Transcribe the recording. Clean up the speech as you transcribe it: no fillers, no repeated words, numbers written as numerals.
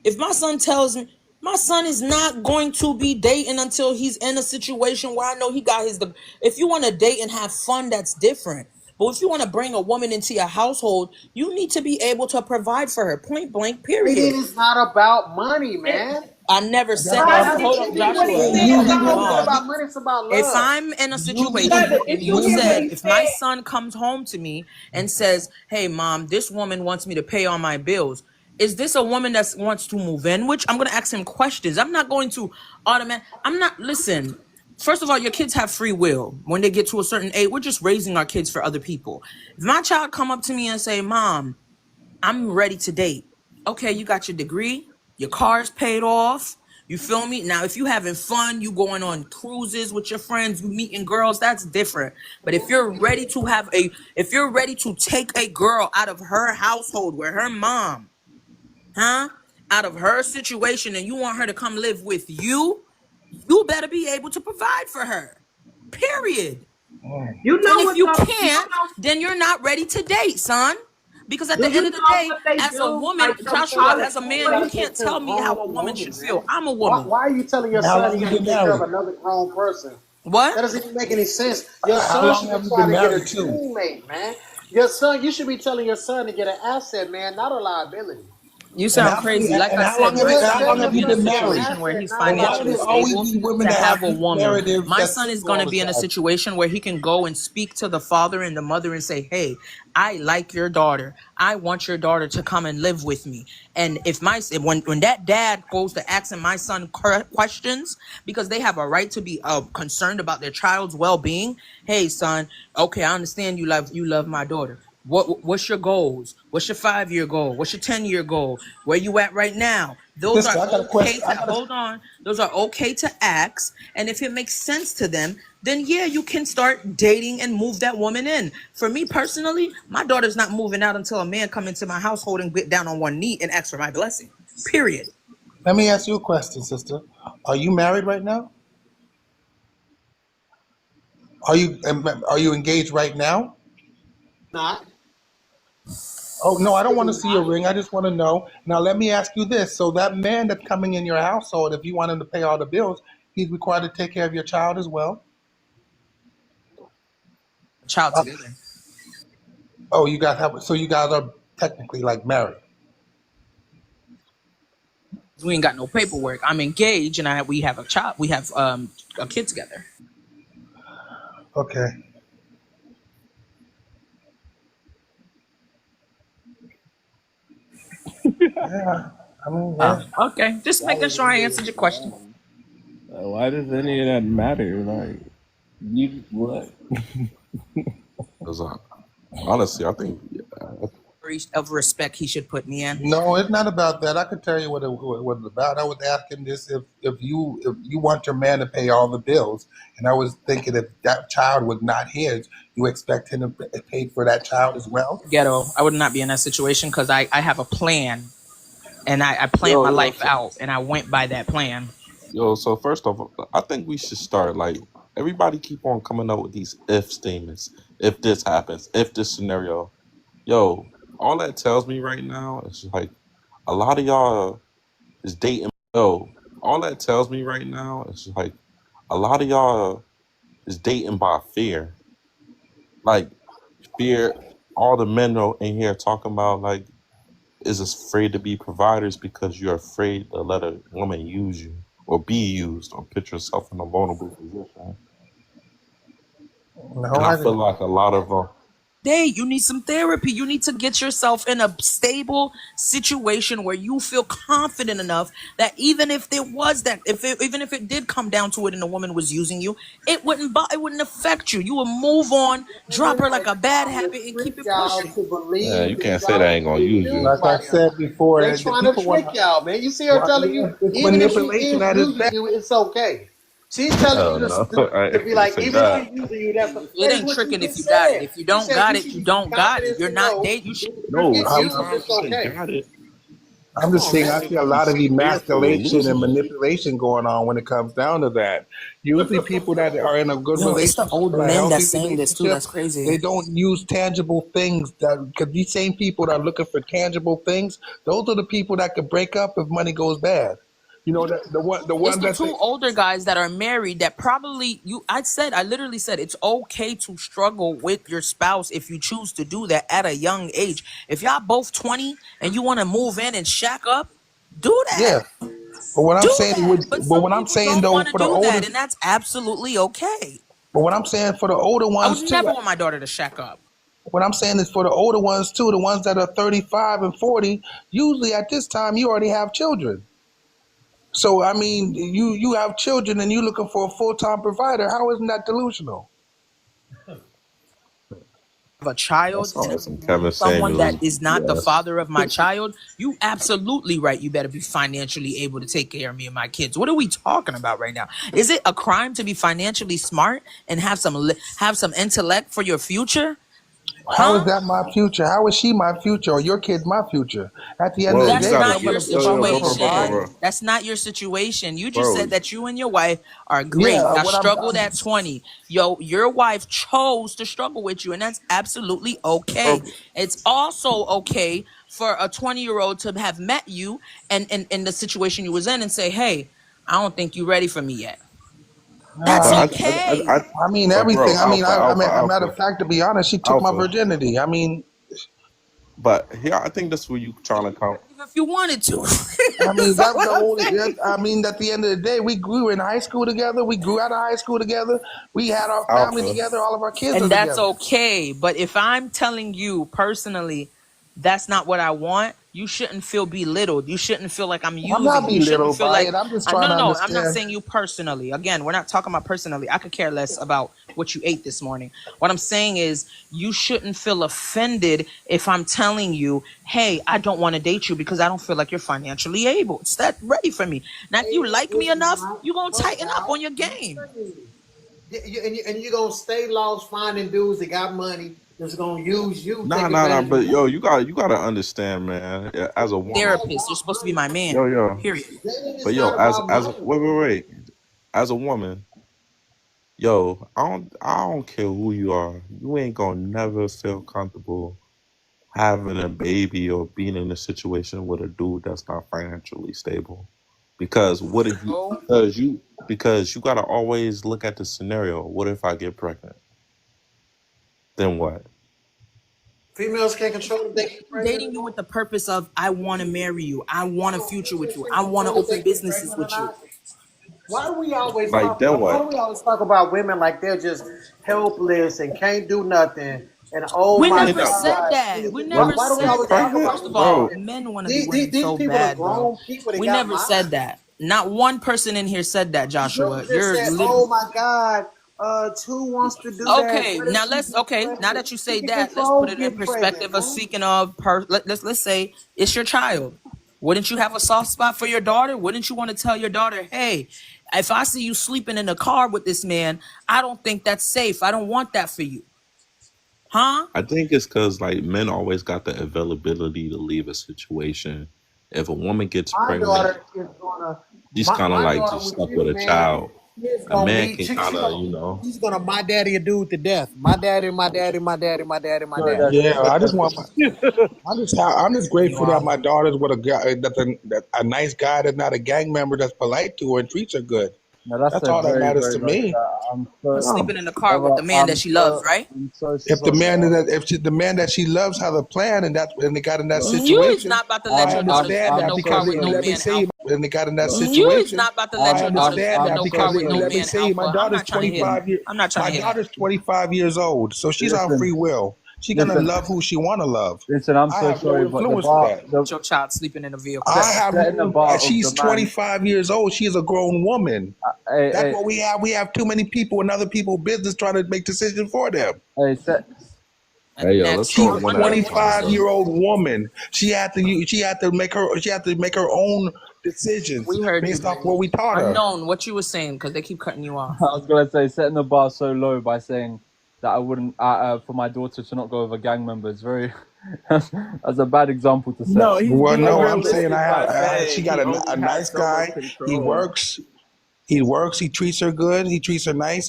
If my son tells me, my son is not going to be dating until he's in a situation where I know he got his. If you want to date and have fun, that's different. But if you want to bring a woman into your household, you need to be able to provide for her. Point blank. It Period. is not about money, man. I never said Brother, that. That's Hold did you on, exactly hear what what he he Joshua. said. said, It's Hold not Joshua? on. about money. It's about If love. I'm in a situation, Brother, did and you you hear what said, he if my said? son comes home to me and says, "Hey, mom, this woman wants me to pay all my bills," is this a woman that wants to move in? Which I'm going to ask him questions. I'm not going to automatic. I'm not. Listen. First of all, your kids have free will. When they get to a certain age, we're just raising our kids for other people. If my child come up to me and say, "Mom, I'm ready to date." Okay, you got your degree, your car's paid off. You feel me? Now, if you having fun, you going on cruises with your friends, you meeting girls, that's different. But if you're ready to take a girl out of her household where her mom, huh, out of her situation, and you want her to come live with you better be able to provide for her. Period. You And know if what you though? You can't, know, then you're not ready to date, son. Because at do the end you of the know day, what they as a do? woman, Like So some you Joshua, college as a you man, you gotta boys. can't take care tell of me how grown a woman should women, feel. man. I'm a Why, woman. why are you telling your And how son long he you gotta been take care of married? another grown person? What? That doesn't even make any sense. Your How son long should be have you trying been to get a married to? teammate, man. Your son, you should be telling your son to get an asset, man, not a liability. You sound crazy. Like And I how said, long have my you and Yes, how son is tell long gonna your have be you in a son been to get an married? situation where asset, he's not a And why do financially there liability. always stable be women to that have have a weak woman. narratives My that's son is single all gonna the be in a time? situation where he can go and speak to the father and the mother and say, "Hey, I like your daughter. I want your daughter to come and live with me." And if when that dad goes to asking my son questions, because they have a right to be concerned about their child's well-being. Hey, son, okay, I understand you love my daughter. What's your goals? What's your 5-year goal? What's your 10-year goal? Where you at right now? Those are Sister, I got a okay question. to hold on. Those are okay to ask. And if it makes sense to them, then yeah, you can start dating and move that woman in. For me personally, my daughter's not moving out until a man come into my household and get down on one knee and ask for my blessing. Period. Let me ask you a question, sister. Are you married right now? Are you engaged right now? Not. Oh no, I don't want to Absolutely see a not. ring. I just want to know. Now let me ask you this. So that man that's coming in your household, if you want him to pay all the bills, he's required to take care of your child as well. Child Uh, together. oh, you guys are technically like married. We ain't got no paperwork. I'm engaged and we have a child. We have a kid together. Okay. Yeah. I mean, yeah. Okay. Just That making was sure I answered your question. why does any of that matter? Like, you what? Because honestly, I think Of respect he should put me in. No, it's not about that. I could tell you what it's about. I was asking this if you want your man to pay all the bills, and I was thinking if that child was not his, you expect him to pay for that child as well. Ghetto. I would not be in that situation because I have a plan and I planned yo my yo life so, out and I went by that plan. so first off, I think we should start like everybody keep on coming up with these if statements. If this happens, if this scenario, yo, all that tells me right now is like a lot of y'all is dating. Yo, all that tells me right now is like a lot of y'all is dating by fear. Like fear. All the men are in here talking about like is afraid to be providers because you're afraid to let a woman use you or be used or put yourself in a vulnerable position. No, And I I feel didn't. like a lot of You need some therapy. You need to get yourself in a stable situation where you feel confident enough that even if there was that, even if it did come down to it and the woman was using you, it wouldn't affect you. You will move on, drop Women her like are a bad trying to habit, and keep trick it y'all pushing. to yeah, believe you that can't say that y'all ain't can gonna be use you. used Like I by them. said before, They the trying to people want trick to. y'all, man. You see her Well, telling yeah, you, it's even if she manipulation is at its using best. you, it's okay. She's telling you Hell no, to I be can't like, say even if that. she's using you, It that is ain't what you tricking if just you got it. said. If you You don't said got you it, should you be don't got it. confident You're to not know dating. You should. if you No, get I'm, used, sometimes it's you can okay. got it. I'm Come just on, saying, man. I Niggas see a be lot of scared for emasculation and losing it. manipulation going on when it comes down to that. Usually, people that are in a good Yo, it's the relationship old or a men healthy that's saying this too. relationship, That's crazy. they don't use tangible things. That because these same people that are looking for tangible things, those are the people that could break up if money goes bad. You know, the It's one the that's two older guys that are married that probably I literally said it's okay to struggle with your spouse if you choose to do that at a young age. If y'all both 20 and you want to move in and shack up, do yeah. that. But what I'm Do saying, that. But but some what I'm people saying don't though, want to for the do older, that, and that's absolutely okay. but what I'm saying for the older I would ones too. never want my daughter to shack up. What I'm saying is for the older ones too, the ones that are 35 and 40. Usually at this time, you already have children. So I mean, you have children and you're looking for a full time provider. How isn't that delusional? Of a That child and sounds like I'm some with Kevin someone that Samuels is not the BS. father of my child, you absolutely right. You better be financially able to take care of me and my kids. What are we talking about right now? Is it a crime to be financially smart and have some intellect for your future? How is Huh? that my future? How is she my future or your kid my future? At the end of Bro, the you That's day, gotta, not your if I'm gonna bro, bro, bro, bro, situation. provide, bro, That's not your situation. You just bro, said that you and your wife are great. yeah. Y'all What I'm, struggled at 20. Yo, your wife chose to struggle with you, and that's absolutely okay. bro. It's also okay for a 20-year-old to have met you and in the situation you was in and say, hey, I don't think you're ready for me yet. That's But uh, okay. I mean but everything. bro, I mean, I mean, a matter Alpha, of fact, to be honest, she took my Alpha. virginity. I mean, But here, I think that's where you trying to come. If you wanted to. I mean, That's that was what the I'm only. saying. I mean, at the end of the day, we grew in high school together. We grew out of high school together. We had our family Alpha. together. All of our kids are And that's together. okay. But if I'm telling you personally, that's not what I want, you shouldn't feel belittled. You shouldn't feel like I'm I'm using not you. You shouldn't belittled feel by like it. I'm just no, trying no, to no. I'm not understand. saying you personally. Again, we're not talking about personally. I could care less about what you ate this morning. What I'm saying is you shouldn't feel offended if I'm telling you, hey, I don't want to date you because I don't feel like you're financially able. It's that ready for me. Now, if you like me It's enough, not you're gonna tighten up on about your game. money. And you're going to stay lost finding dudes that got money that's going to use you, Nah, take nah, nah. advantage of But yo, you. you gotta understand, man. Yeah, as a It's woman, not Therapist, you're about supposed to be money. my man. yo, yo. Period. Dating But is yo, not about as money. wait. As a woman, yo, I don't care who you are. You ain't gonna never feel comfortable having a baby or being in a situation with a dude that's not financially stable. Because what if you Oh, because you gotta always look at the scenario. What if I get pregnant? Then what? Females can't control if they get pregnant or dating you not. with the purpose of I want to marry you. I want a future with Females you. can't I want to control if open they get businesses pregnant or with you. not. Why do we always Like talk? then Why what? do we always talk about women like they're just helpless and can't do nothing? And oh We my They never not said God, that. We anything. when never Why do we you said always that. talk about First pregnant, of women like all, bro. that? men want to be These, women these so people are bad, bro. grown people. They We got never said minds. that. Not one person in here said that, You Joshua. just You're said, literally "Oh my God, who wants to do that? okay. What if Now she let's gets okay. Now pregnant? that you She say can that, let's put control it in getting pregnant, perspective of man. speaking of let's say it's your child. Wouldn't you have a soft spot for your daughter? Wouldn't you want to tell your daughter, hey, if I see you sleeping in the car with this man, I don't think that's safe. I don't want that for you. Huh? I think it's because like men always got the availability to leave a situation. If a woman gets My pregnant, daughter is gonna. she's kind of My like daughter just with stuck with you, a man. child. She is A gonna man be. can kind of, She's gonna my daddy a dude to death. My daddy, my daddy, my daddy, my daddy, my Sorry, daddy. that's Yeah, I just want. I'm just You grateful that are. my daughter's with a guy that a nice guy that's not a gang member that's polite to her and treats her good. no, that's That's a all that very, matters very to nice me. chat. Sleeping in the car with Brother, the man that she loves, right? I'm so If the sorry. man that the man that she loves has a plan and they got in that You is situation, not about to let I your daughter sleep understand in I'm that no so car because with no sorry. let me man, say Alpha. and they got in that You is situation. not about to let I your daughter understand sleep in I'm that no so car because with no sorry. let me man, say Alpha. I'm not trying to hear that. I'm not trying to my hear that. daughter's 25 years old, so she's on Listen, free will. She's gonna listen, love who she wanna love. listen. I'm I so have no sorry, but the influence with bar, that. the Your child sleeping in a vehicle. I have setting the no. bar of the She's man. 25 years old. She's a grown woman. Hey, That's hey, what we have. We have too many people in other people's business trying to make decisions for them. hey, set. Hey And yo, let's that's go She's I a one wonder at a what you time, 25 bro. see. year old woman. She had to make her own decisions We heard you, based off baby. what we taught her. Unknown, what you were saying, because they keep cutting you off. I was gonna say setting the bar so low by saying that I wouldn't for my daughter to not go with a gang member is very that's a bad example to set. No, he's Well, being no, I'm saying realistic by she saying got he a only has nice so much guy. He control. works. He works. He treats her good. He treats her nice.